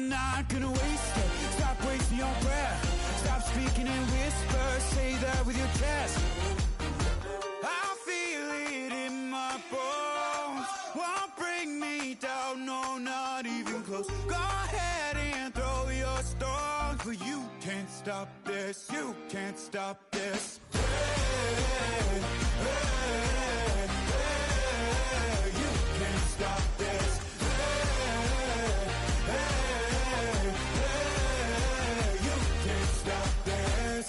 not gonna waste it. Stop wasting your breath. Stop speaking in whispers. Say that with your chest. I feel it in my bones. Won't bring me down, no, not even close. Go ahead and throw your stones, but you can't stop this. You can't stop this. Hey, hey, hey, you can't stop this. Hey, hey, hey, you can't stop this.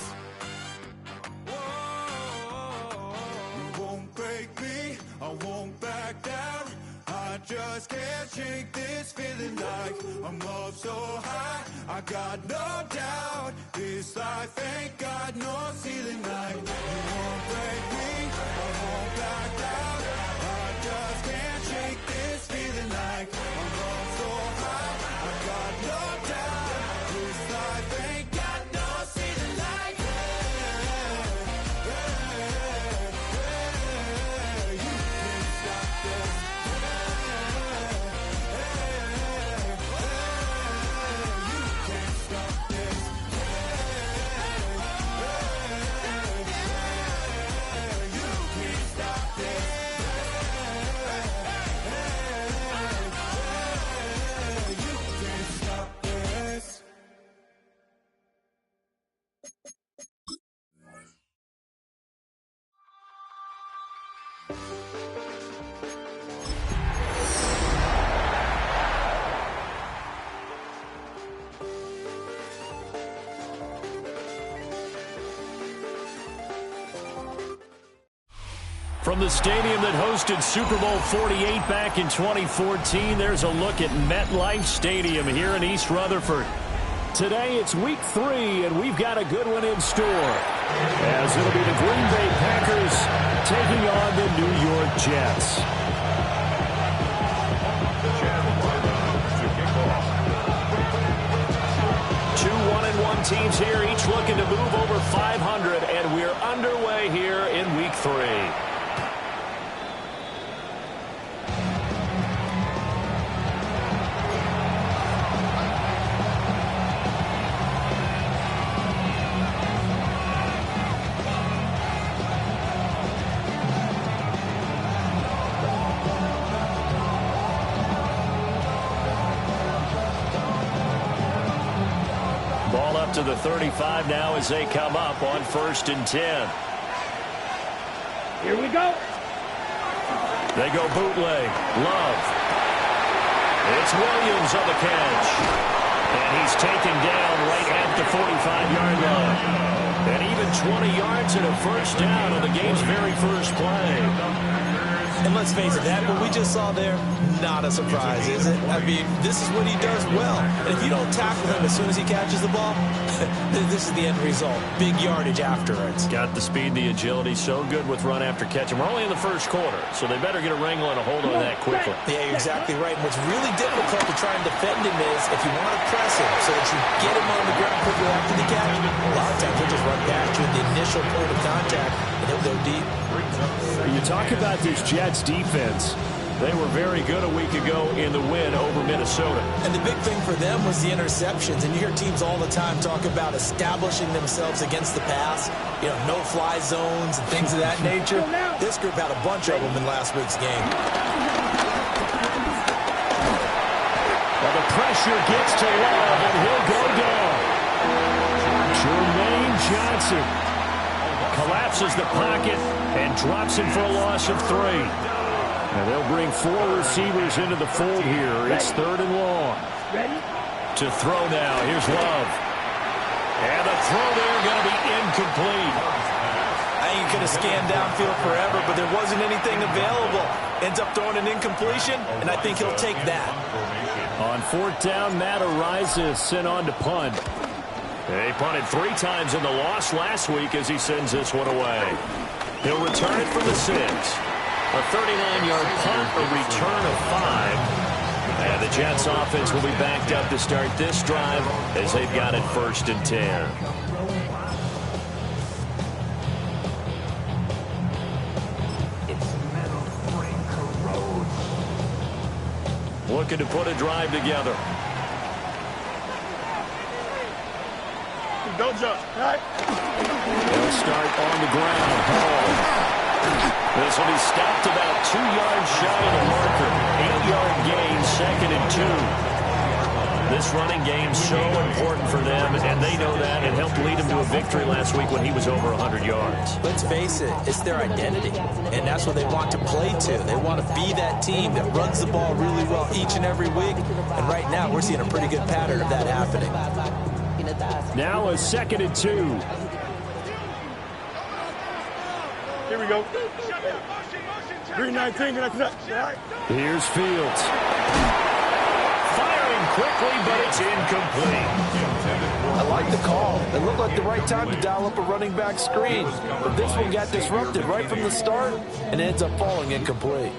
Whoa, you won't break me, I won't back down. I just can't shake this feeling like I'm up so high. I got no doubt this life ain't got no ceiling like. You won't break me, I won't back down. I just can't shake this feeling like I'm up so high. I got no doubt this life ain't got no ceiling like. Hey, hey, hey, you can't stop this. From the stadium that hosted Super Bowl 48 back in 2014, there's a look at MetLife Stadium here in East Rutherford. Today it's week 3, and we've got a good one in store, as it'll be the Green Bay Packers taking on the New York Jets. Two 1-1 teams here, each looking to move over 500, and we're underway here in week 3. To the 35 now as they come up on 1st and 10. Here we go. They go bootleg. Love. It's Williams on the catch. And he's taken down right at the 45-yard line. And even 20 yards and a first down on the game's very first play. And let's face it, that what we just saw there, not a surprise, is it? I mean, this is what he does well. And if you don't tackle him as soon as he catches the ball, this is the end result. Big yardage afterwards. Got the speed, the agility, so good with run after catch. And we're only in the first quarter, so they better get a wrangle and a hold on that quickly. Yeah, you're exactly right. And what's really difficult to try and defend him is if you want to press him so that you get him on the ground quickly after the catch, a lot of times he'll just run past you at the initial point of contact, and he'll go deep. You talk about this Jets defense. They were very good a week ago in the win over Minnesota. And the big thing for them was the interceptions. And you hear teams all the time talk about establishing themselves against the pass. You know, no-fly zones and things of that nature. This group had a bunch of them in last week's game. Well, the pressure gets to Love, and he'll go down. Jermaine Johnson collapses the pocket and drops him for a loss of 3. And they'll bring 4 receivers into the fold here. It's 3rd and long. To throw now. Here's Love. And the throw there going to be incomplete. I think he could have scanned downfield forever, but there wasn't anything available. Ends up throwing an incompletion, and I think he'll take that. On 4th down, Matt Araiza is sent on to punt. He punted 3 times in the loss last week as he sends this one away. He'll return it from the 6. A 39-yard punt, a return of 5. And the Jets offense will be backed up to start this drive as they've got it 1st and 10. Looking to put a drive together. Don't jump. All right? They'll start on the ground. Hall. This will be stopped about 2 yards shy of the marker. 8-yard gain, 2nd and 2. This running game so important for them, and they know that. It helped lead them to a victory last week when he was over 100 yards. Let's face it, it's their identity, and that's what they want to play to. They want to be that team that runs the ball really well each and every week, and right now we're seeing a pretty good pattern of that happening. Now a 2nd and 2. Here we go. 319. All right. Here's Fields. Firing quickly, but it's incomplete. I like the call. It looked like the right time to dial up a running back screen, but this one got disrupted right from the start and ends up falling incomplete.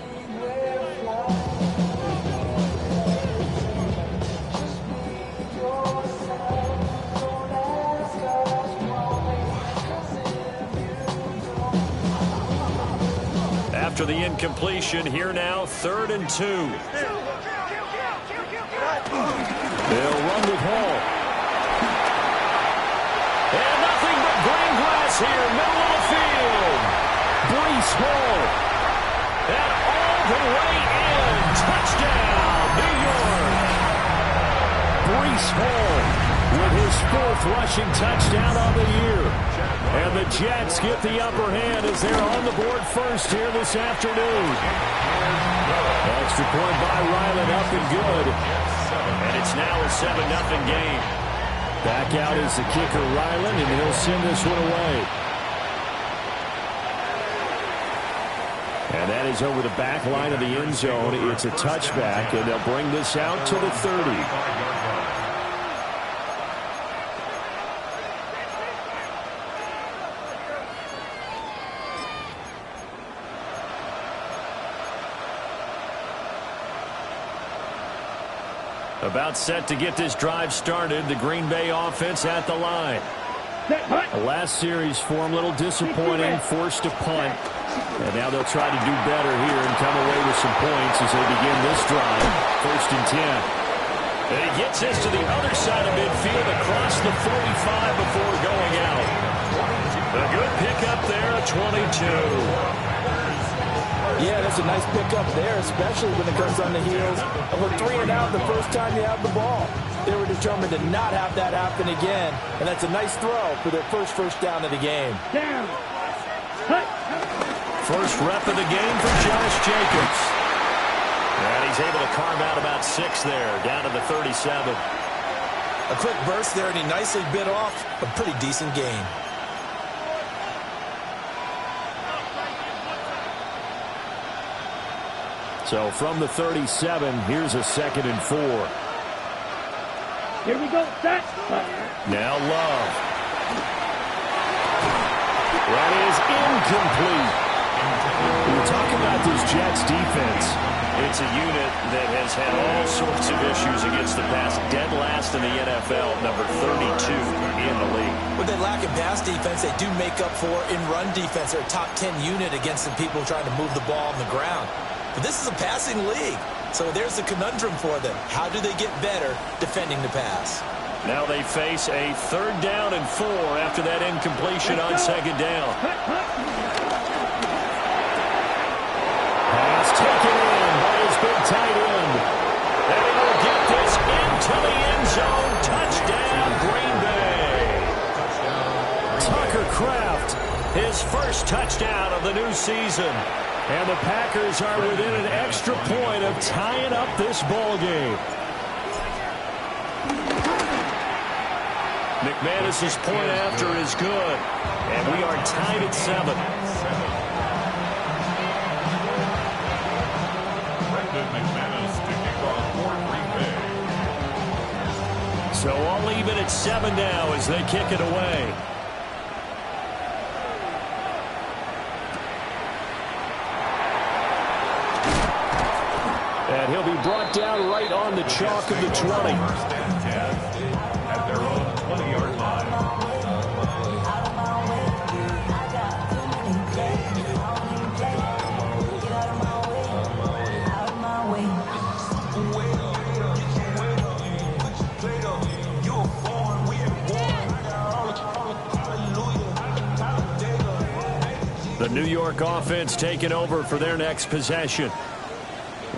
After the incompletion, here now, 3rd and 2. They'll run with Hall. And nothing but green grass here, middle of the field. Breece Hall. And all the way in. Touchdown, New York. Breece Hall with his 4th rushing touchdown on the year. And the Jets get the upper hand as they're on the board first here this afternoon. Extra point by Ryland, up and good. And it's now a 7-0 game. Back out is the kicker, Ryland, and he'll send this one away. And that is over the back line of the end zone. It's a touchback, and they'll bring this out to the 30. About set to get this drive started. The Green Bay offense at the line. The last series for them, a little disappointing, forced to punt. And now they'll try to do better here and come away with some points as they begin this drive. 1st and 10. And he gets this to the other side of midfield across the 45 before going out. A good pickup there, a 22. Yeah, that's a nice pickup there, especially when it comes on the heels of a 3-and-out the first time you have the ball. They were determined to not have that happen again, and that's a nice throw for their first down of the game. Down. First rep of the game for Josh Jacobs. And he's able to carve out about 6 there, down to the 37. A quick burst there, and he nicely bit off a pretty decent gain. So from the 37, here's a 2nd and 4. Here we go. Set. Now Love. That is incomplete. We were talking about this Jets defense. It's a unit that has had all sorts of issues against the pass. Dead last in the NFL, number 32 in the league. When they lack in pass defense, they do make up for in run defense. They're a top 10 unit against the people trying to move the ball on the ground. But this is a passing league, so there's a conundrum for them. How do they get better defending the pass? Now they face a 3rd down and 4 after that incompletion on 2nd down. Pass taken in by his big tight end. And he will get this into the end zone. Touchdown, Green Bay. Tucker Kraft, his first touchdown of the new season. And the Packers are within an extra point of tying up this ball game. McManus's point after is good. And we are tied at 7. So all even at 7 now as they kick it away. And he'll be brought down right on the chalk of the 20. At their own 20-yard line. New York offense taking over for their next possession.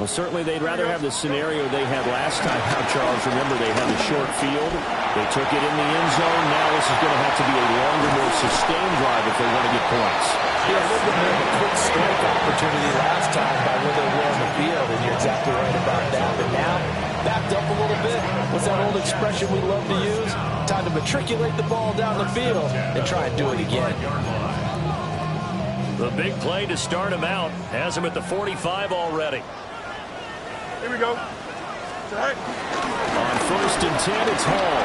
Well, certainly they'd rather have the scenario they had last time out, Charles. Remember, they had a short field. They took it in the end zone. Now this is going to have to be a longer, more sustained drive if they want to get points. Yeah, a little bit more of a quick strike opportunity last time by where they were on the field, and you're exactly right about that. But now, backed up a little bit. What's that old expression we love to use? Time to matriculate the ball down the field and try and do it again. The big play to start him out has him at the 45 already. Here we go. Right. On 1st and 10, it's Hall.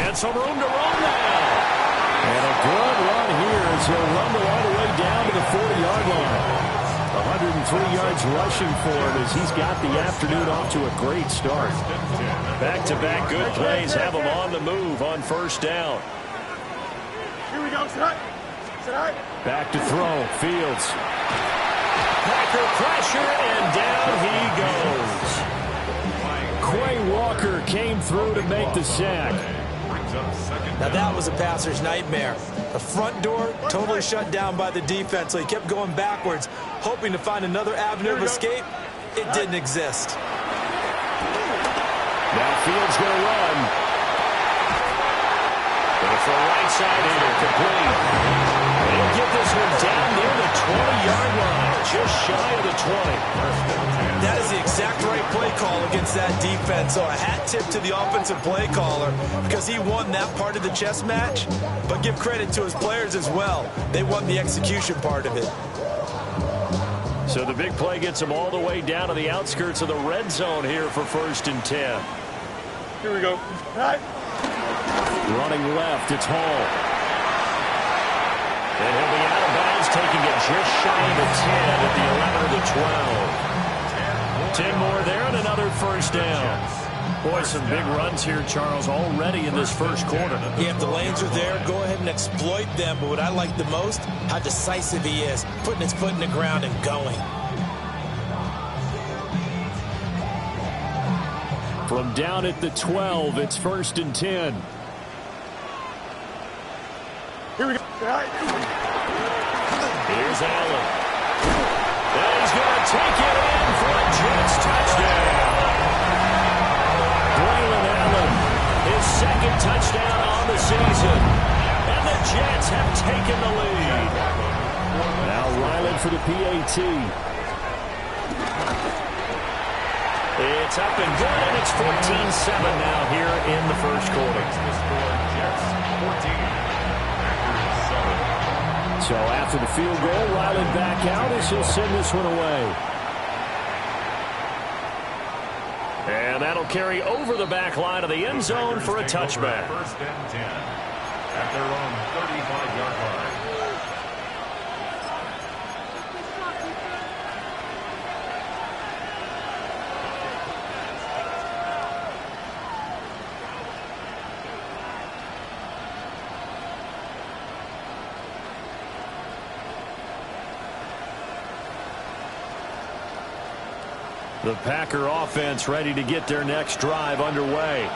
And some room to run now. And a good run here as he'll rumble all the way down to the 40-yard line. 103 yards rushing for him as he's got the afternoon off to a great start. Back-to-back good plays have him on the move on 1st down. Here we go. Tonight. Back to throw. Fields. Packer pressure, and down he goes. Quay Walker came through to make the sack. Now that was a passer's nightmare. The front door totally shut down by the defense, so he kept going backwards, hoping to find another avenue of escape. It didn't exist. Now Fields going to run. Going for a right side hitter, complete. They'll get this one down near the 20-yard line, just shy of the 20. That is the exact right play call against that defense. So a hat tip to the offensive play caller because he won that part of the chess match. But give credit to his players as well. They won the execution part of it. So the big play gets him all the way down to the outskirts of the red zone here for 1st and 10. Here we go. Right. Running left, it's Hall. And he'll be out of bounds, taking it just shy of the 10 at the 11 or the 12. 10 more there and another 1st down. Boy, some big runs here, Charles, already in this 1st quarter. Yeah, if the lanes are there, go ahead and exploit them. But what I like the most, how decisive he is, putting his foot in the ground and going. From down at the 12, it's 1st and 10. Here we go. Right. Here's Allen. And he's going to take it in for a Jets touchdown. Braylon Allen, his 2nd touchdown on the season. And the Jets have taken the lead. Now Ryland for the PAT. It's up and good, and it's 14-7 now here in the 1st quarter. So after the field goal, Ryland back out as he'll send this one away. And that'll carry over the back line of the end zone for a touchback. 1st and 10 at their own 35-yard line. The Packer offense ready to get their next drive underway.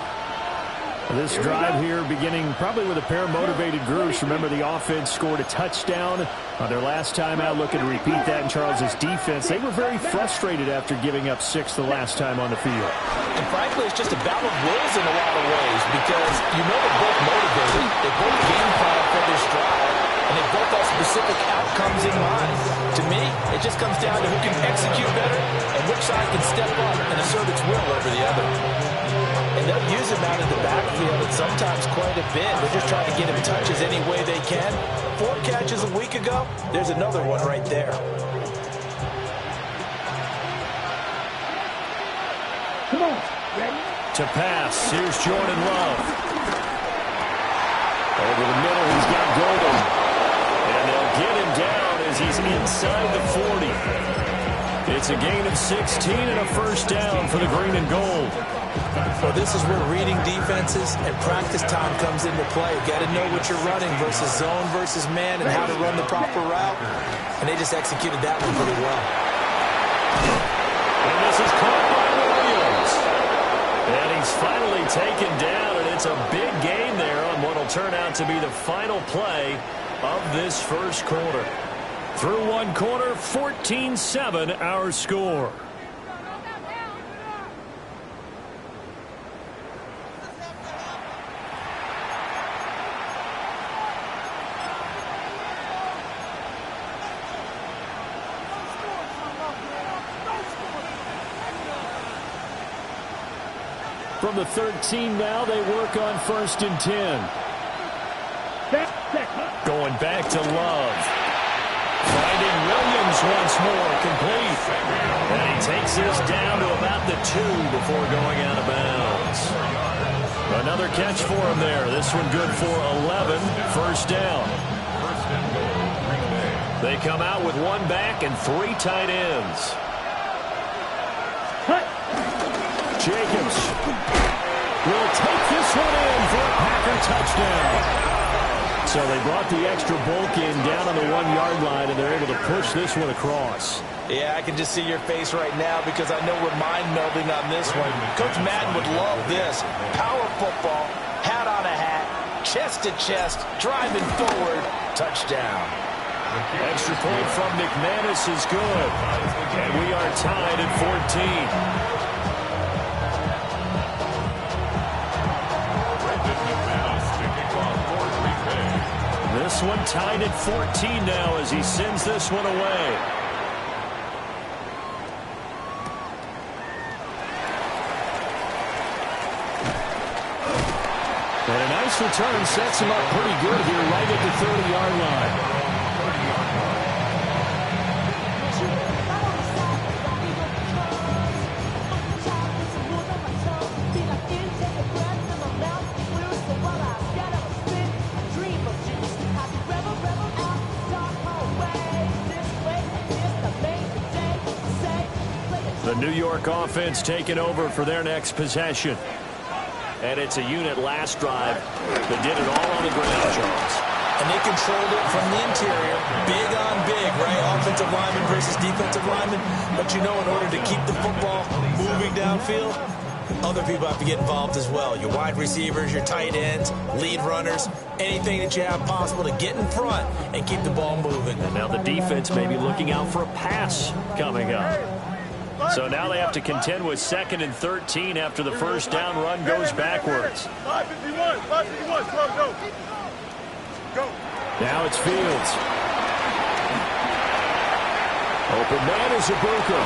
This drive here beginning probably with a pair of motivated groups. Remember, the offense scored a touchdown on their last time out. Looking to repeat that in Charles's defense. They were very frustrated after giving up 6 the last time on the field. And frankly, it's just a battle of wills in a lot of ways because you know they're both motivated. They both game plan for this drive. And they both have specific outcomes in mind. To me, it just comes down to who can execute better and which side can step up and assert its will over the other. And they'll use him out of the backfield and sometimes quite a bit. They're just trying to get him touches any way they can. 4 catches a week ago, there's another one right there. Come on. Ready? To pass, here's Jordan Love. Over the middle, he's got Golden. And they'll get him down as he's inside the 40. It's a gain of 16 and a 1st down for the green and gold. Well, this is where reading defenses and practice time comes into play. You got to know what you're running versus zone versus man and how to run the proper route. And they just executed that one pretty well. And this is caught by Williams. And he's finally taken down, and it's a big gain there on what will turn out to be the final play of this 1st quarter. Through one quarter, 14-7 our score. From the 13 now, they work on 1st and 10. Going back to Love. Finding Williams once more, complete. And he takes this down to about the 2 before going out of bounds. Another catch for him there. This one good for 11. 1st down. They come out with one back and 3 tight ends. Jacobs will take this one in for a Packer touchdown. So they brought the extra bulk in down on the 1-yard line, and they're able to push this one across. Yeah, I can just see your face right now because I know we're mind-melding on this one. Coach Madden would love this. Power football, hat on a hat, chest to chest, driving forward, touchdown. Extra point from McManus is good. And we are tied at 14. This one tied at 14 now as he sends this one away. And a nice return sets him up pretty good here right at the 30-yard line. The New York offense taking over for their next possession. And it's a unit last drive that did it all on the ground, Charles. And they controlled it from the interior. Big on big, right? Offensive lineman versus defensive lineman. But you know, in order to keep the football moving downfield, other people have to get involved as well. Your wide receivers, your tight ends, lead runners, anything that you have possible to get in front and keep the ball moving. And now the defense may be looking out for a pass coming up. So now they have to contend with 2nd and 13 after the first down run goes backwards. 551, go. Now it's Fields. Open man is Ibuka.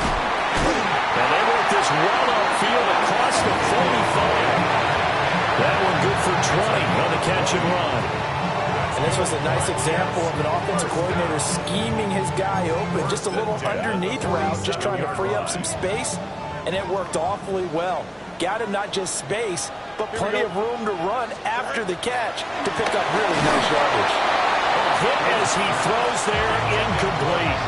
And they work this well upfield across the 45. That one good for 20 on the catch and run. And this was a nice example of an offensive coordinator scheming his guy open. Just a little underneath route, just trying to free up some space, and it worked awfully well. Got him not just space, but plenty of room to run after the catch to pick up really nice yardage. Hit as he throws there, incomplete.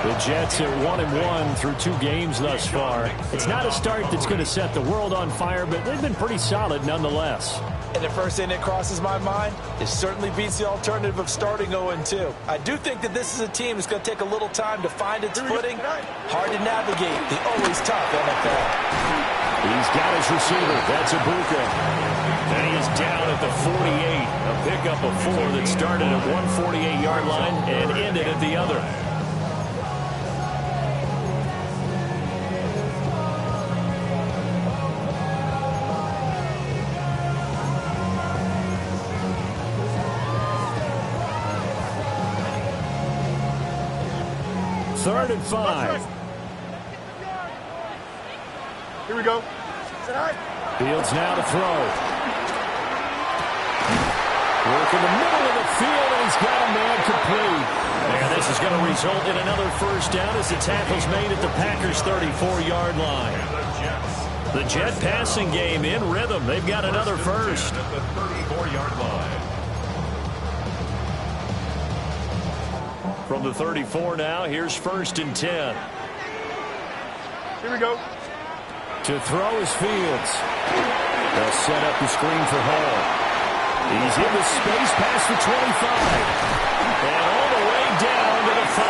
The Jets are 1-1 through 2 games thus far. It's not a start that's going to set the world on fire, but they've been pretty solid nonetheless. And the first thing that crosses my mind, it certainly beats the alternative of starting 0-2. I do think that this is a team that's going to take a little time to find its footing. Hard to navigate the always tough NFL. He's got his receiver. That's Ibuka. And he is down at the 48. A pickup of 4 that started at 148-yard line and ended at the other. Third and 5. Here we go. Fields now to throw. Work in the middle of the field, and he's got a man complete. And this is going to result in another first down as the tackle's made at the Packers' 34-yard line. The Jet passing game in rhythm. They've got another first. At the 34-yard line. From the 34 now, here's 1st and 10. Here we go. To throw is Fields. They'll set up the screen for Hall. He's in the space past the 25. And all the way down to the 5.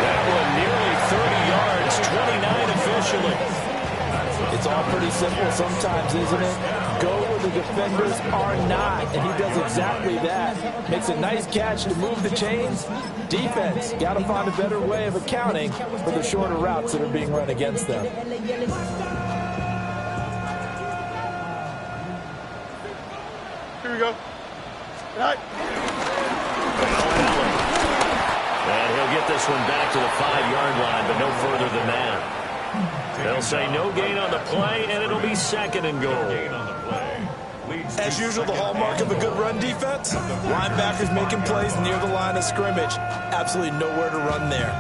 That one nearly 30 yards, 29 officially. It's all pretty simple sometimes, isn't it? go where the defenders are not, and he does exactly that. Makes a nice catch to move the chains. Defense, got to find a better way of accounting for the shorter routes that are being run against them. Here we go. Right. And he'll get this one back to the 5-yard line, but no further than that. They'll say no gain on the play, and it'll be second and goal. As usual, the hallmark of a good run defense, linebackers making plays near the line of scrimmage. Absolutely nowhere to run there.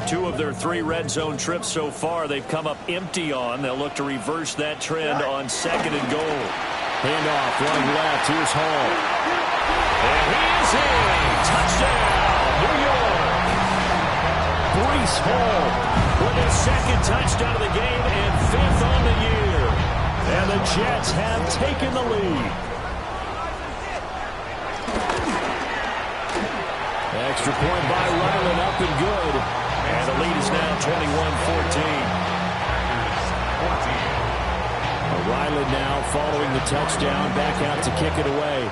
2 of their 3 red zone trips so far they've come up empty on. They'll look to reverse that trend on second and goal. Handoff, running left. Here's Hall. And he is in. Touchdown, New York. Breece Hall with his second touchdown of the game and 5th on the year. And the Jets have taken the lead. Extra point by Ryland, up and good. And the lead is now 21-14. Ryland now following the touchdown, back out to kick it away.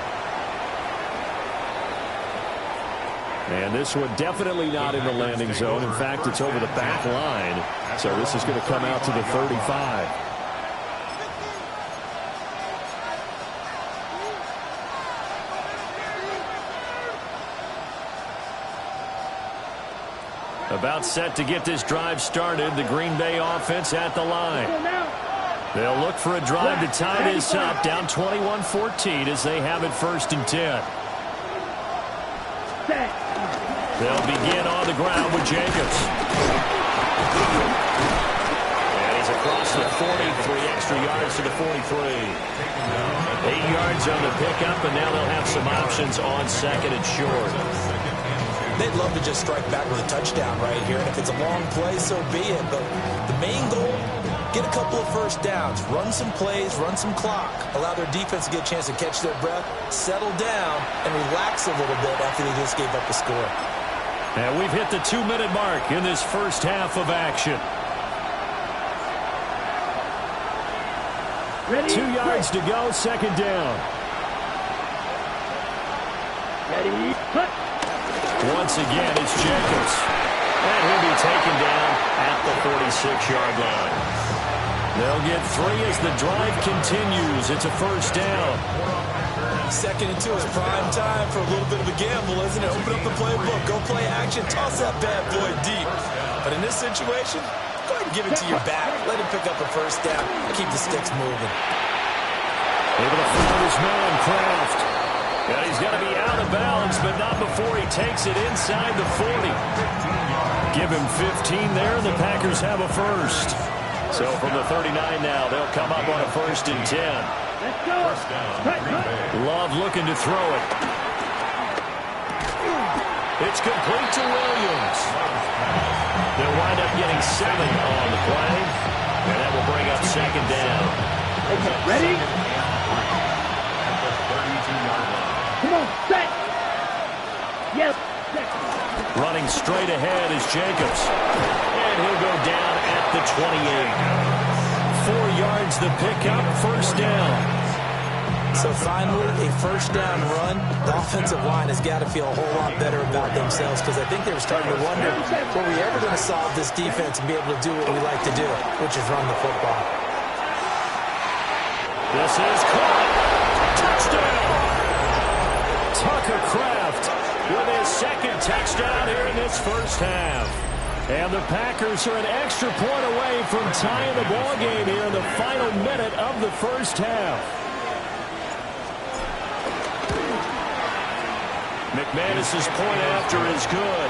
And this one definitely not in the landing zone. In fact, it's over the back line. So this is going to come out to the 35. About set to get this drive started. The Green Bay offense at the line. They'll look for a drive to tie this up, down 21-14 as they have it 1st and 10. They'll begin on the ground with Jacobs. And he's across the 40, 3 extra yards to the 43. 8 yards on the pickup, and now they'll have some options on second and short. They'd love to just strike back with a touchdown right here, and if it's a long play, so be it. But the main goal, get a couple of first downs, run some plays, run some clock, allow their defense to get a chance to catch their breath, settle down, and relax a little bit after they just gave up the score. And we've hit the 2-minute mark in this first half of action. 2 yards to go, second down. Ready, put. Once again, it's Jacobs. And he'll be taken down at the 46-yard line. They'll get 3 as the drive continues. It's a first down. 2nd and 2 is prime time for a little bit of a gamble, isn't it? Open up the playbook, go play action, toss that bad boy deep. But in this situation, go ahead and give it to your back. Let him pick up a first down. Keep the sticks moving. Able to find his man, Kraft. And he's going to be out of bounds, but not before he takes it inside the 40. Give him 15 there, and the Packers have a first. So from the 39 now, they'll come up on a 1st and 10. Let's go. Love looking to throw it. It's complete to Williams. They'll wind up getting 7 on the play, and that will bring up second down. Okay, ready? Come on, set. Yes, set. Running straight ahead is Jacobs. And he'll go down at the 28. 4 yards the pickup, first down. So finally, a first down run. The offensive line has got to feel a whole lot better about themselves because I think they were starting to wonder, were we ever going to solve this defense and be able to do what we like to do, which is run the football. This is caught. Touchdown. Tucker Kraft with his 2nd touchdown here in this first half. And the Packers are an extra point away from tying the ball game here in the final minute of the first half. McManus's point after is good.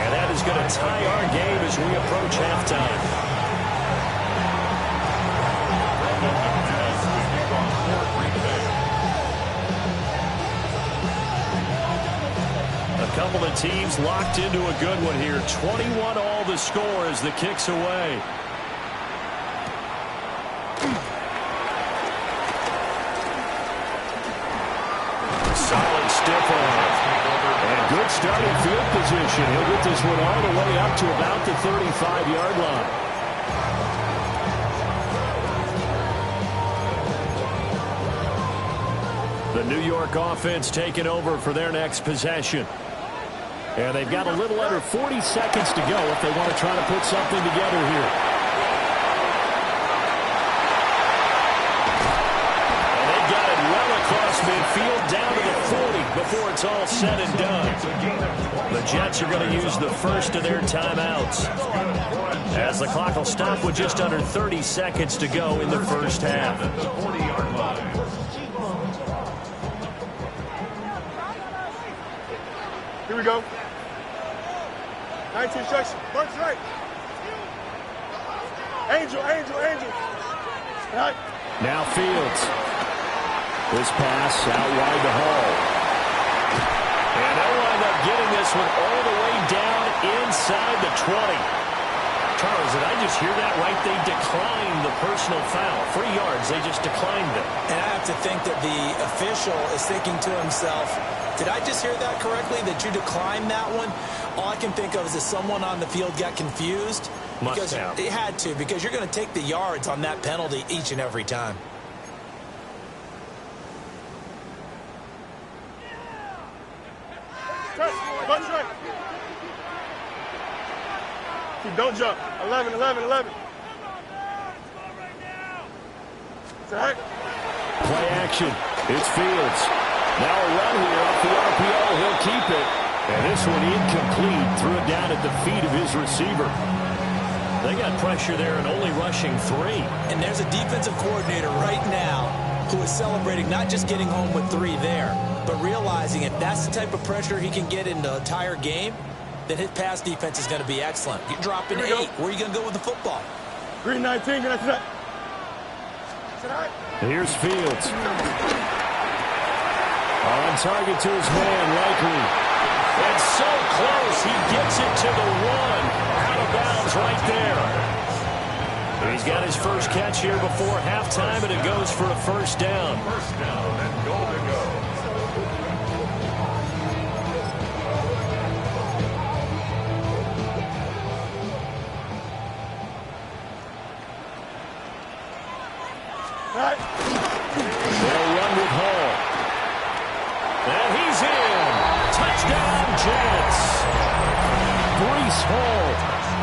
And that is going to tie our game as we approach halftime. A couple of teams locked into a good one here. 21 all the score as the kick's away. Solid stiff arm. And good starting field position. He'll get this one all the way up to about the 35-yard line. The New York offense taking over for their next possession. And they've got a little under 40 seconds to go if they want to try to put something together here. And they got it well across midfield down to the 40 before it's all said and done. The Jets are going to use the first of their timeouts, as the clock will stop with just under 30 seconds to go in the first half. Here we go. 19 instruction. Punch right. Angel. Right. Now Fields. This pass out wide to Hall. And they'll wind up getting this one all the way down inside the 20. Charles, did I just hear that right? They declined the personal foul. 3 yards, they just declined it. And I have to think that the official is thinking to himself, did I just hear that correctly, that you declined that one? All I can think of is that someone on the field got confused. Must have. They had to, because you're going to take the yards on that penalty each and every time. Punch right. Don't jump. 11. It's all right. Play action. It's Fields. Now a run here off the RPO. He'll keep it. And this one incomplete. Threw it down at the feet of his receiver. They got pressure there and only rushing 3. And there's a defensive coordinator right now who is celebrating not just getting home with 3 there, but realizing if that's the type of pressure he can get in the entire game, then his pass defense is going to be excellent. You're dropping 8. Where are you going to go with the football? Green 19. Get that. Here's Fields. On target to his man, likely. And so close, he gets it to the 1. Out of bounds right there. He's got his first catch here before halftime, and it goes for a first down. First down and goal to go. Right. They'll run with Hall. And he's in. Touchdown, Jets. Breece Hall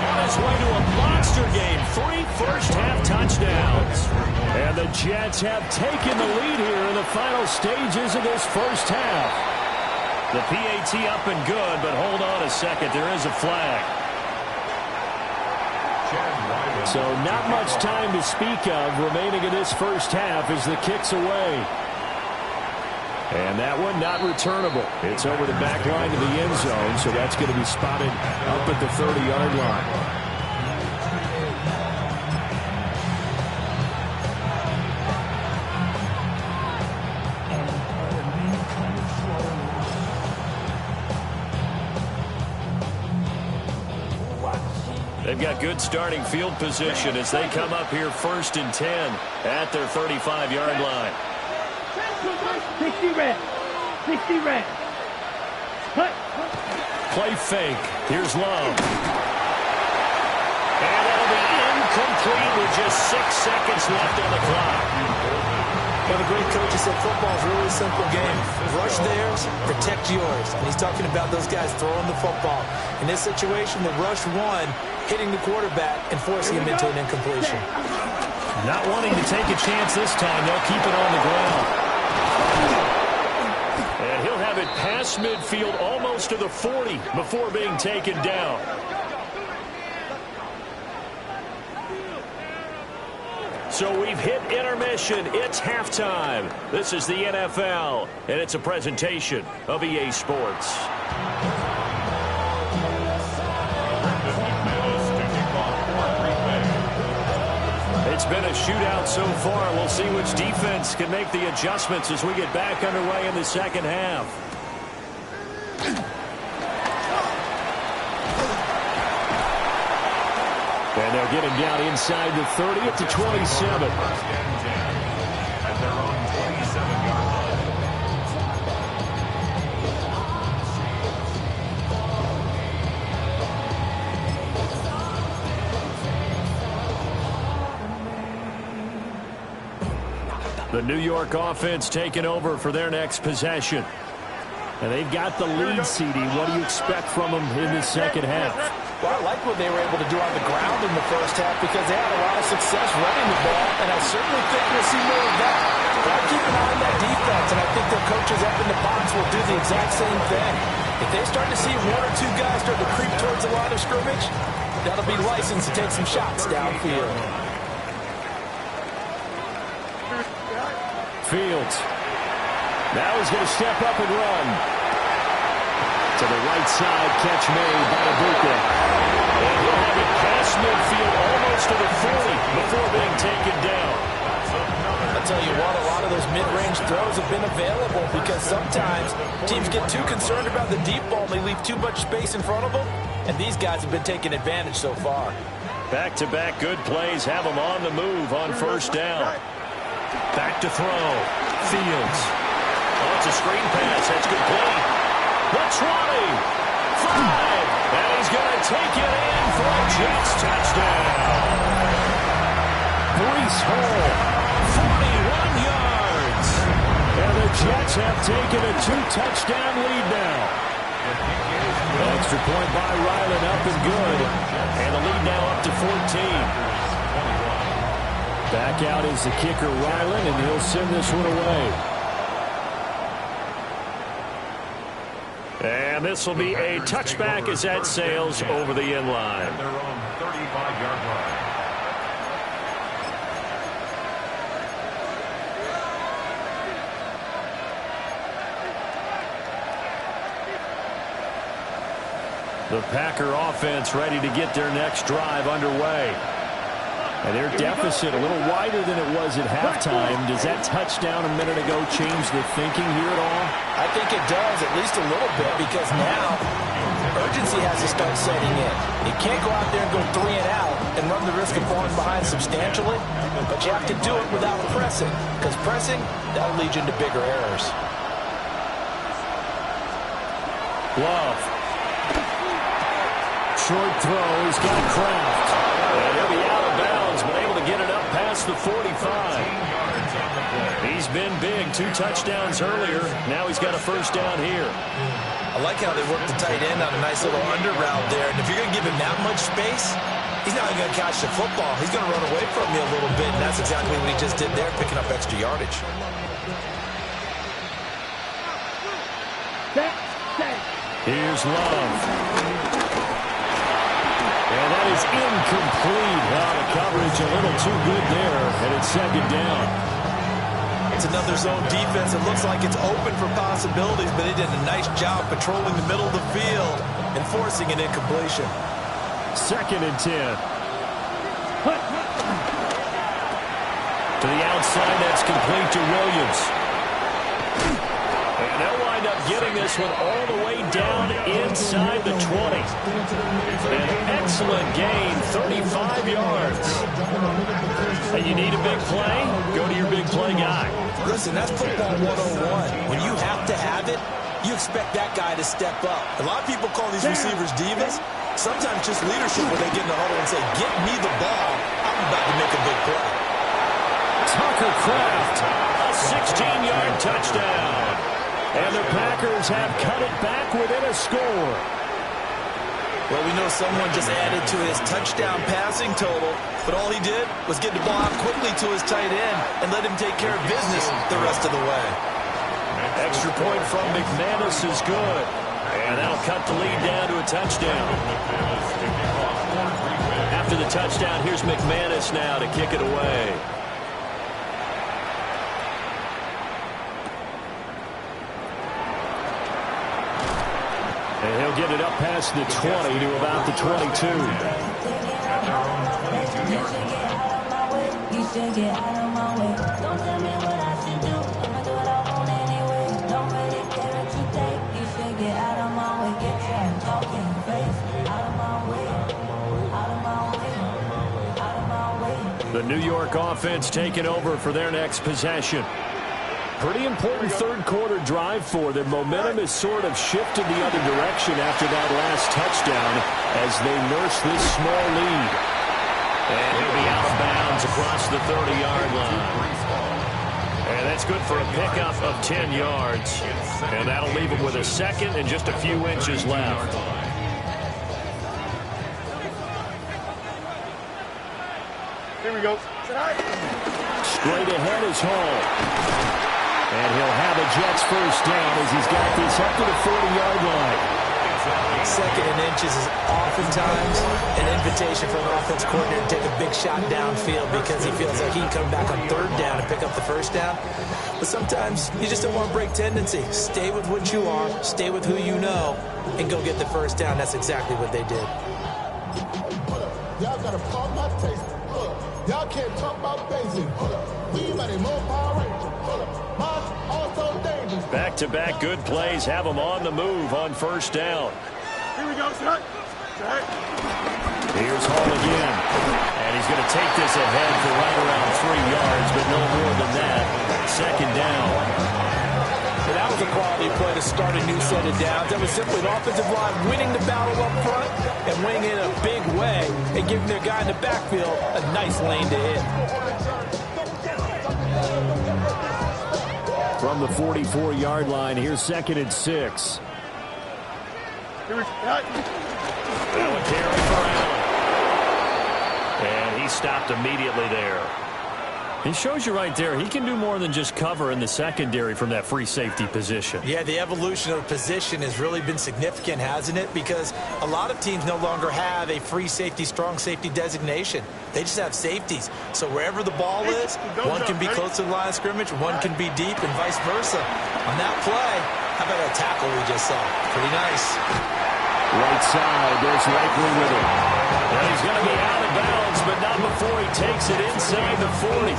on his way to a monster game. 3 first-half touchdowns. And the Jets have taken the lead here in the final stages of this first half. The PAT up and good, but hold on a second. There is a flag. So not much time to speak of remaining in this first half as the kick's away. And that one not returnable. It's over the back line to the end zone, so that's going to be spotted up at the 30-yard line. They've got good starting field position as they come up here 1st and 10 at their 35-yard line. 60 red. Cut. Play fake. Here's Love. And that'll be incomplete with just 6 seconds left on the clock. One of the great coaches said football is really a simple game. Rush theirs, protect yours. And he's talking about those guys throwing the football. In this situation, the rush one, hitting the quarterback and forcing him into an incompletion. Not wanting to take a chance this time. They'll keep it on the ground. And he'll have it past midfield almost to the 40 before being taken down. So we've hit intermission. It's halftime. This is the NFL, and it's a presentation of EA Sports. It's been a shootout so far. We'll see which defense can make the adjustments as we get back underway in the second half. And they'll get him down inside the 30 at the 27. At their own 27-yard line. The New York offense taking over for their next possession. And they've got the lead, CD. What do you expect from them in the second half? Well, I like what they were able to do on the ground in the first half because they had a lot of success running the ball, and I certainly think we'll see more of that. But I keep an eye on that defense, and I think their coaches up in the box will do the exact same thing. If they start to see one or two guys start to creep towards the line of scrimmage, that'll be licensed to take some shots downfield. Fields. Now he's going to step up and run. To the right side, catch made by Ibuka. And he'll have it past midfield almost to the 40 before being taken down. I'll tell you what, a lot of those mid-range throws have been available because sometimes teams get too concerned about the deep ball and they leave too much space in front of them, and these guys have been taking advantage so far. Back-to-back good plays have them on the move on first down. Back to throw. Fields. Oh, it's a screen pass. That's good play. The 20. 5. And he's going to take it in for a Jets touchdown. Breece Hall. 41 yards. And the Jets have taken a 2-touchdown lead now. Extra point by Ryland, up and good. And the lead now up to 14. Back out is the kicker, Ryland, and he'll send this one away. And this will be a touchback as that sails over the end line. At their own 35-yard line. The Packer offense ready to get their next drive underway. And their deficit a little wider than it was at halftime. Does that touchdown a minute ago change the thinking here at all? I think it does, at least a little bit, because now urgency has to start setting in. You can't go out there and go 3 and out and run the risk of falling behind substantially, but you have to do it without pressing, because pressing, that'll lead you into bigger errors. Love. Short throw. He's got Kraft. And he'll be out of bounds, but able to get it up past the 45. He's been big. 2 touchdowns earlier. Now he's got a first down here. I like how they work the tight end on a nice little under route there. And if you're going to give him that much space, he's not going to catch the football. He's going to run away from you a little bit, and that's exactly what he just did there, picking up extra yardage. Here's Love. And that is incomplete. Well, the coverage a little too good there, and it's second down. It's another zone defense. It looks like it's open for possibilities, but they did a nice job patrolling the middle of the field and forcing an incompletion. 2nd and 10. To the outside, that's complete to Williams. And they'll wind up getting this one all the way down inside the 20. An excellent gain, 35 yards. And you need a big play? Go to your big play guy. Listen, that's football 101. When you have to have it, you expect that guy to step up. A lot of people call these receivers divas. Sometimes just leadership when they get in the huddle and say, get me the ball, I'm about to make a big play. Tucker Kraft, a 16-yard touchdown. And the Packers have cut it back within a score. Well, we know someone just added to his touchdown passing total, but all he did was get the ball out quickly to his tight end and let him take care of business the rest of the way. Extra point from McManus is good. And that'll cut the lead down to a touchdown. After the touchdown, here's McManus now to kick it away. And he'll get it up past the 20 to about the 22. The New York offense taking over for their next possession. Pretty important third quarter drive for them. Momentum has sort of shifted the other direction after that last touchdown as they nurse this small lead. And he'll be out of bounds across the 30-yard line. That's good for a pickup of 10 yards. And that'll leave him with a second and just a few inches left. Here we go. Straight ahead is Hall. And he'll have a Jets first down as he's got this up to the 40-yard line. Second and inches is oftentimes an invitation for an offense coordinator to take a big shot downfield because he feels like he can come back on third down and pick up the first down. But sometimes you just don't want to break tendency. Stay with what you are, stay with who you know, and go get the first down. That's exactly what they did. Y'all got to pump my taste. Y'all can't talk about basic. We might more Power Ranger. Also dangerous. Back-to-back good plays have him on the move on first down. Here we go, set. Here's Hall again. And he's going to take this ahead for right around 3 yards, but no more than that. Second down. And that was a quality play to start a new set of downs. That was simply an offensive line winning the battle up front and winning it in a big way and giving their guy in the backfield a nice lane to hit. From the 44-yard line, here's second and 6. Now a carry for Allen. And he stopped immediately there. He shows you right there, he can do more than just cover in the secondary from that free safety position. Yeah, the evolution of position has really been significant, hasn't it? Because a lot of teams no longer have a free safety, strong safety designation. They just have safeties. So wherever the ball is, one can be close to the line of scrimmage, one can be deep, and vice versa. On that play, how about that tackle we just saw? Pretty nice. Right side, there's Likely with it. And he's going to be out of bounds, but not before he takes it inside the 40.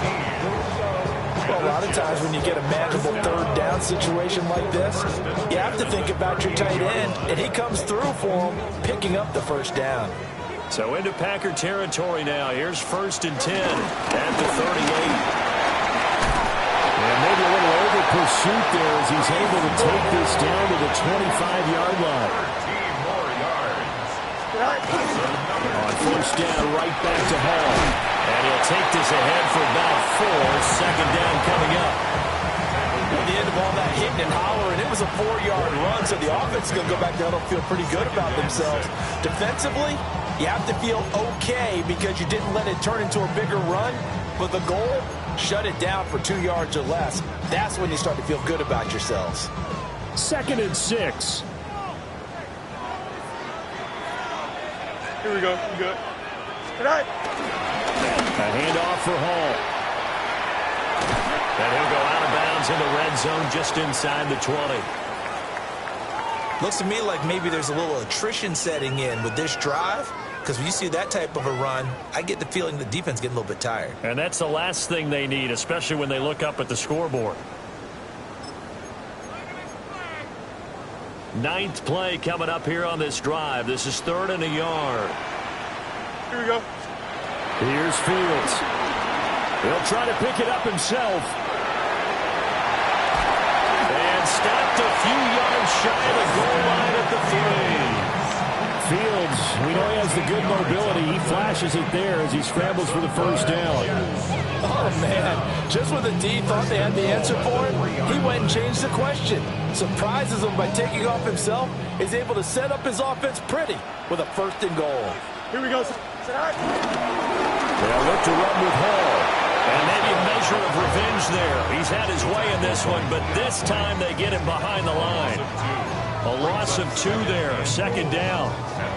Well, a lot of times when you get a manageable third down situation like this, you have to think about your tight end, and he comes through for him, picking up the first down. So into Packer territory now. Here's first and 10 at the 38. And maybe a little over pursuit there as he's able to take this down to the 25-yard line. On first down, right back to Hall. And he'll take this ahead for about 4. Second down coming up. At the end of all that hitting and hollering, it was a 4-yard run, so the offense is going to go back down and feel pretty good about themselves. Defensively, you have to feel okay because you didn't let it turn into a bigger run. But the goal, shut it down for 2 yards or less. That's when you start to feel good about yourselves. Second and 6. Here we go. We good. A handoff for Hall. And he'll go out of bounds in the red zone just inside the 20. Looks to me like maybe there's a little attrition setting in with this drive, because when you see that type of a run, I get the feeling the defense getting a little bit tired. And that's the last thing they need, especially when they look up at the scoreboard. 9th play coming up here on this drive. This is 3rd and a yard. Here we go. Here's Fields. He'll try to pick it up himself. And stopped a few yards shy of the goal line at the 3. Fields, we know he has the good mobility. He flashes it there as he scrambles for the first down. Oh, man. Just when the D thought they had the answer for it, he went and changed the question. Surprises him by taking off himself. Is able to set up his offense pretty with a 1st and goal. Here we go. They'll look to run with Hall. And maybe a measure of revenge there. He's had his way in this one, but this time they get him behind the line. A loss of 2 there. 2nd down.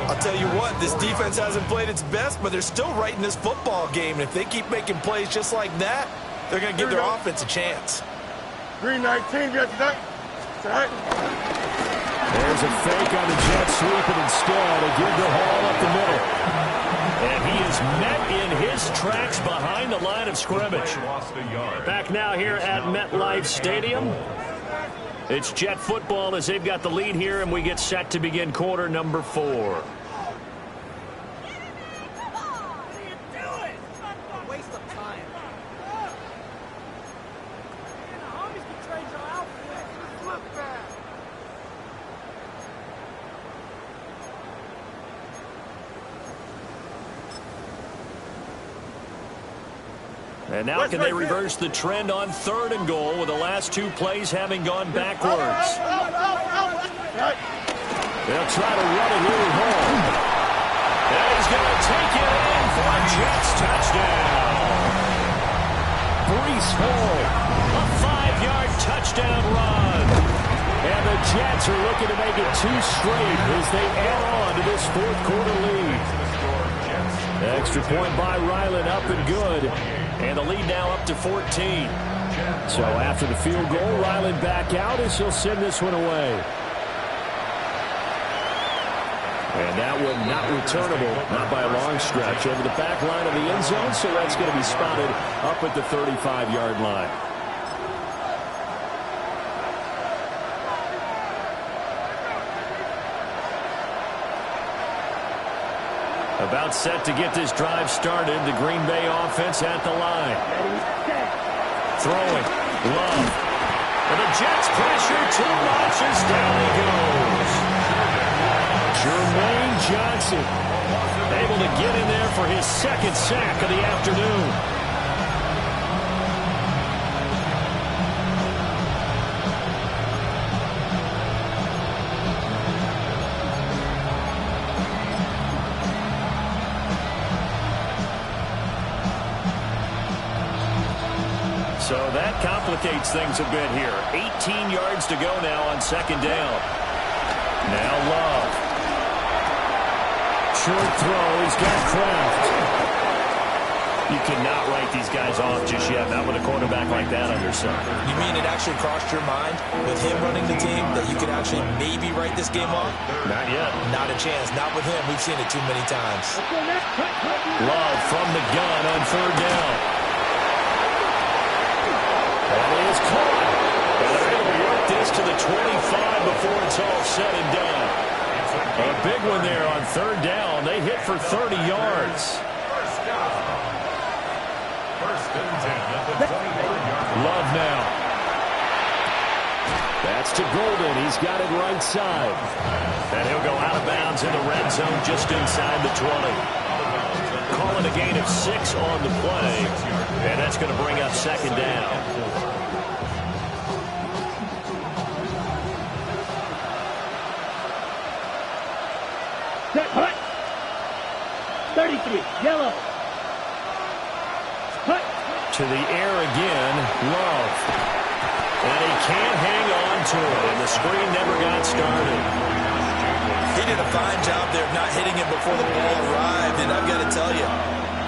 I'll tell you what, this defense hasn't played its best, but they're still right in this football game. And if they keep making plays just like that, they're going to give their offense a chance. Green 19, you have to that. There's a fake on the jet sweep, and instead they give the Hall up the middle. And he is met in his tracks behind the line of scrimmage. Back now here at MetLife Stadium. It's Jet football as they've got the lead here, and we get set to begin quarter number 4. And now can they reverse the trend on 3rd and goal with the last 2 plays having gone backwards? They'll try to run it here at home. And he's going to take it in for a Jets touchdown. Breece Hall, a 5-yard touchdown run. And the Jets are looking to make it 2 straight as they add on to this 4th quarter lead. Extra point by Ryland, up and good. And the lead now up to 14. So after the field goal, Ryland back out as he'll send this one away. And that one not returnable, not by a long stretch, over the back line of the end zone, so that's going to be spotted up at the 35-yard line. About set to get this drive started. The Green Bay offense at the line. Throwing. Love. And the Jets pressure too much as down he goes. Jermaine Johnson able to get in there for his 2nd sack of the afternoon. So that complicates things a bit here. 18 yards to go now on 2nd down. Now Love. Short throw. He's got Kraft. You cannot write these guys off just yet, not with a quarterback like that under center. You mean it actually crossed your mind with him running the team that you could actually maybe write this game off? Not yet. Not a chance. Not with him. We've seen it too many times. Love from the gun on 3rd down. And he is caught. And they're able to work this to the 25 before it's all said and done. A big one there on 3rd down. They hit for 30 yards. Love now. That's to Golden. He's got it right side. And he'll go out of bounds in the red zone just inside the 20. Calling a gain of 6 on the play. And that's going to bring up 2nd down. Hut. 33, yellow. Hut. To the air again, Love. And he can't hang on to it, and the screen never got started. He did a fine job there of not hitting it before the ball arrived, and I've got to tell you,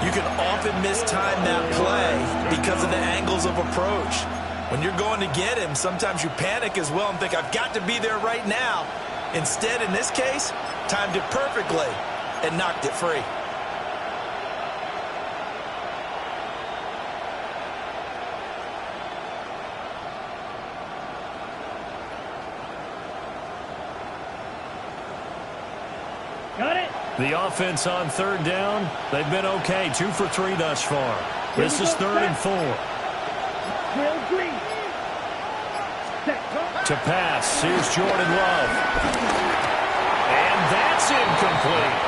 you can often mistime that play because of the angles of approach. When you're going to get him, sometimes you panic as well and think, I've got to be there right now. Instead, in this case, timed it perfectly and knocked it free. Got it. The offense on 3rd down, they've been okay. 2 for 3 thus far. This is 3rd and 4. To pass, here's Jordan Love. And that's incomplete.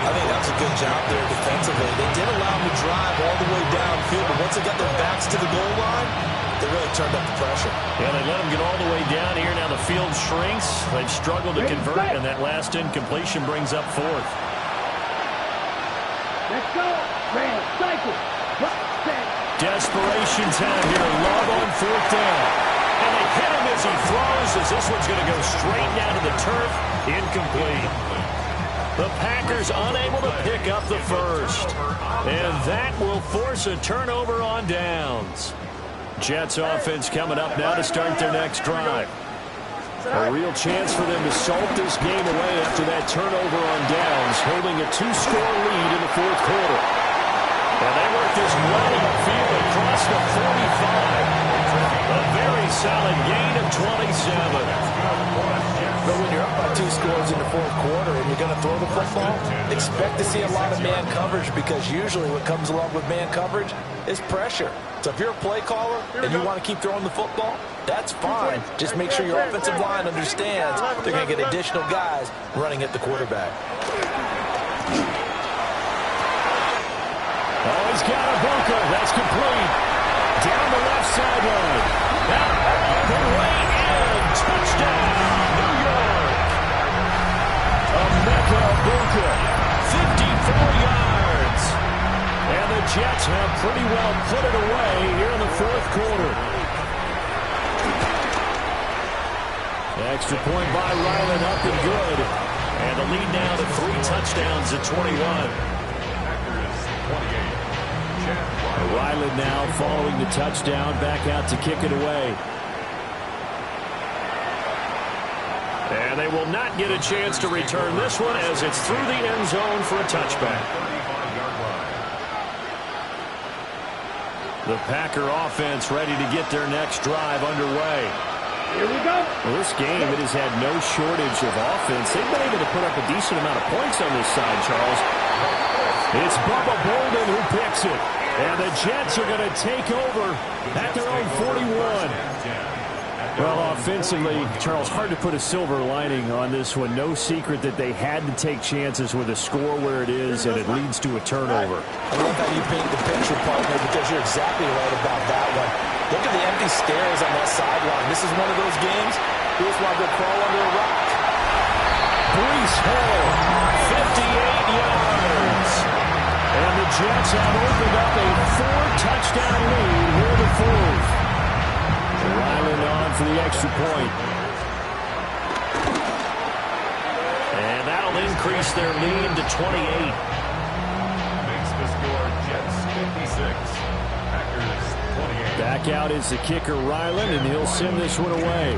I think that's a good job there defensively. They did allow him to drive all the way downfield, but once they got their backs to the goal line, they really turned up the pressure. Yeah, they let him get all the way down here. Now the field shrinks. They've struggled to convert, and that last incompletion brings up 4th. Let's go. Ram, cycle. Desperation time here. Love on 4th down. And they hit him as he throws, as this one's going to go straight down to the turf. Incomplete. The Packers unable to pick up the first. And that will force a turnover on downs. Jets offense coming up now to start their next drive. A real chance for them to salt this game away after that turnover on downs, holding a 2-score lead in the 4th quarter. And they work this right upfield across the 45. A very solid gain of 27. But when you're up by 2 scores in the 4th quarter and you're going to throw the football, expect to see a lot of man coverage, because usually what comes along with man coverage is pressure. So if you're a play caller and you want to keep throwing the football, that's fine. Just make sure your offensive line understands they're going to get additional guys running at the quarterback. Oh, He's got a bunker. That's complete. Down the left sideline. Out all the way in. Touchdown, New York. Emeka Bunker, 54 yards. And the Jets have pretty well put it away here in the fourth quarter. Extra point by Ryland, up and good. And the lead now to 3 touchdowns at 21. Ryland now following the touchdown, back out to kick it away. And they will not get a chance to return this one as it's through the end zone for a touchback. The Packer offense ready to get their next drive underway. Here we go. Well, this game, it has had no shortage of offense. They've been able to put up a decent amount of points on this side, Charles. It's Bubba Bolden who picks it. And the Jets are going to take over at their own 41. Well, offensively, Charles, hard to put a silver lining on this one. No secret that they had to take chances with a score where it is, and it leads to a turnover. I love how you paint the picture, partner, because you're exactly right about that one. Look at the empty stairs on that sideline. This is one of those games you just want to go crawl under a rock. Breece Hall, 58 yards. And the Jets have opened up a 4-touchdown lead here in the fourth. Ryland on for the extra point. And that'll increase their lead to 28. Makes the score Jets 56. Packers 28. Back out is the kicker Ryland, and he'll send this one away.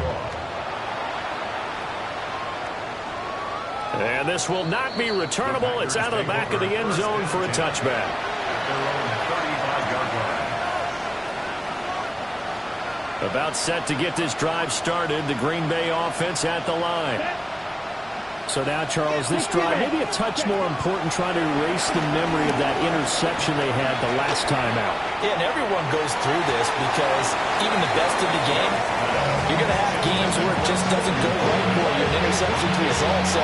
And this will not be returnable. It's out of the back of the end zone for a touchback. About set to get this drive started. The Green Bay offense at the line. So now, Charles, this drive maybe a touch more important, trying to erase the memory of that interception they had the last time out. Yeah, and everyone goes through this because even the best of the game, you're going to have games where it just doesn't go right for you, an interception's result. So,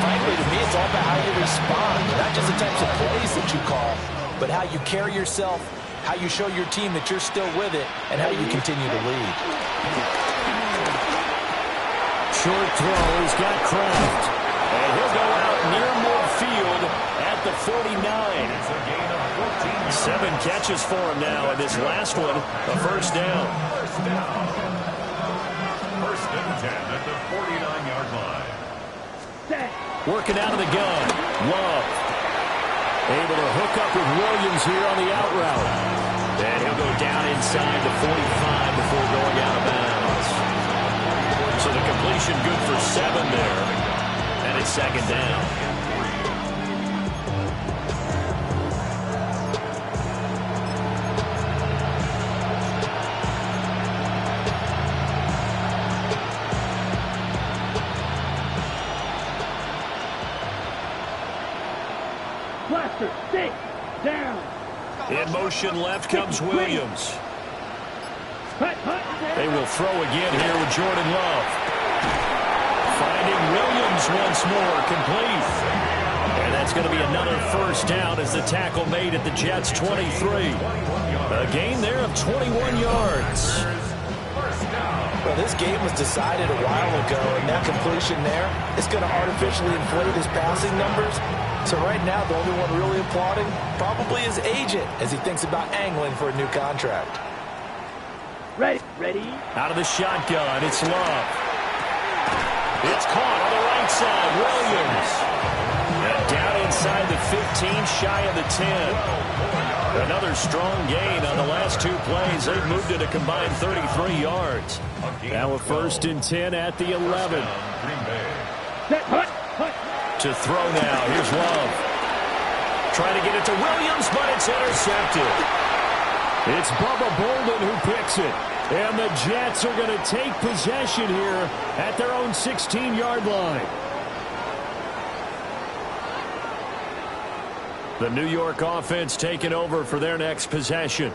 frankly, to me, it's all about how you respond, not just the types of plays that you call, but how you carry yourself, how you show your team that you're still with it, and how you continue to lead. Short throw, he's got Kraft. And he'll go out near midfield at the 49. 7 catches for him now, and this last one, a first down. First and 10 at the 49-yard line. Working out of the gun. Love. Able to hook up with Williams here on the out route. And he'll go down inside the 45 before going out of bounds. So the completion good for 7 there. And it's second down. Blaster, 6, down. In motion left comes Williams. Hut, hut. They will throw again here with Jordan Love. Finding Williams once more, complete. And that's going to be another first down as the tackle made at the Jets' 23. A gain there of 21 yards. Well, this game was decided a while ago, and that completion there is going to artificially inflate his passing numbers. So right now, the only one really applauding probably his agent as he thinks about angling for a new contract. Ready. Out of the shotgun, it's Love. It's caught on the right side, Williams. And down inside the 15, shy of the 10. Another strong gain on the last 2 plays. They've moved it a combined 33 yards. Now a first and 10 at the 11. Set, hut. To throw now, here's Love. Trying to get it to Williams, but it's intercepted. It's Bubba Bolden who picks it. And the Jets are going to take possession here at their own 16-yard line. The New York offense taking over for their next possession.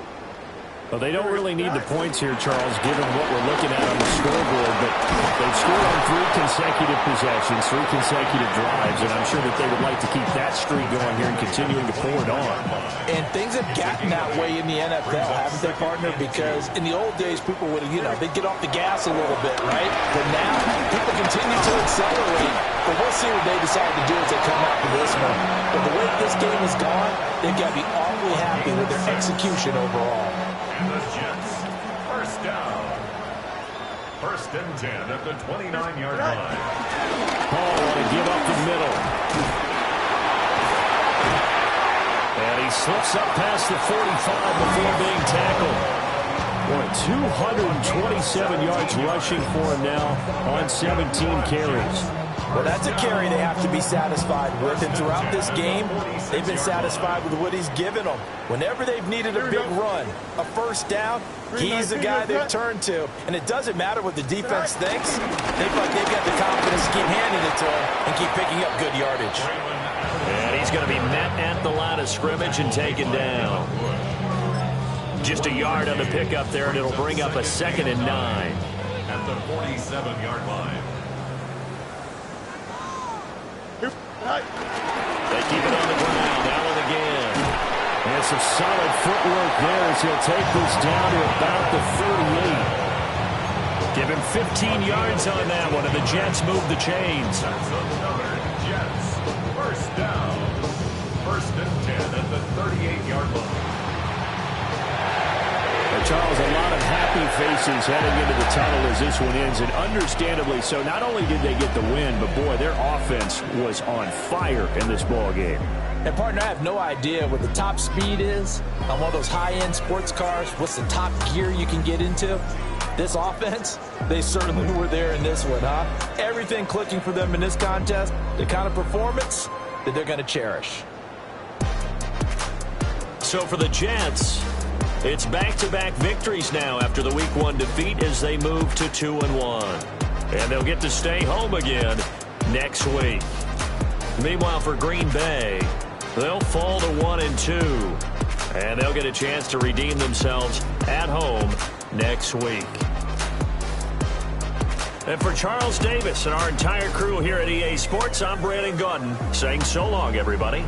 Well, they don't really need the points here, Charles, given what we're looking at on the scoreboard, but they've scored on 3 consecutive possessions, 3 consecutive drives, and I'm sure that they would like to keep that streak going here and continuing to pour it on. And things have gotten that way in the NFL, haven't they, partner? Because in the old days, people would, they'd get off the gas a little bit, right? But now, people continue to accelerate. But we'll see what they decide to do as they come out of this one. But the way this game has gone, they've got to be awfully happy with their execution overall. And the Jets, first down. First and 10 at the 29-yard line. Paul want to give up the middle. And he slips up past the 45 before being tackled. Boy, 227 yards rushing for him now on 17 carries. Well, that's a carry they have to be satisfied with. And throughout this game, they've been satisfied with what he's given them. Whenever they've needed a big run, a first down, he's the guy they've turned to. And it doesn't matter what the defense thinks. They feel like they've got the confidence to keep handing it to him and keep picking up good yardage. And he's going to be met at the line of scrimmage and taken down. Just a yard on the pickup there, and it'll bring up a 2nd and 9. At the 47-yard line. They keep it on the ground. Allen again. And some solid footwork there as he'll take this down to about the 38. Give him 15 yards on that one, and the Jets move the chains. That's another Jets. First down. First and 10 at the 38-yard line. Charles, a lot of happy faces heading into the tunnel as this one ends, and understandably so. Not only did they get the win, but boy, their offense was on fire in this ball game. And partner, I have no idea what the top speed is on one of those high-end sports cars. What's the top gear you can get into? This offense, they certainly were there in this one, huh? Everything clicking for them in this contest, the kind of performance that they're going to cherish. So for the Jets, it's back-to-back victories now after the Week 1 defeat as they move to 2-1. And they'll get to stay home again next week. Meanwhile, for Green Bay, they'll fall to 1-2. And they'll get a chance to redeem themselves at home next week. And for Charles Davis and our entire crew here at EA Sports, I'm Brandon Gaudin saying so long, everybody.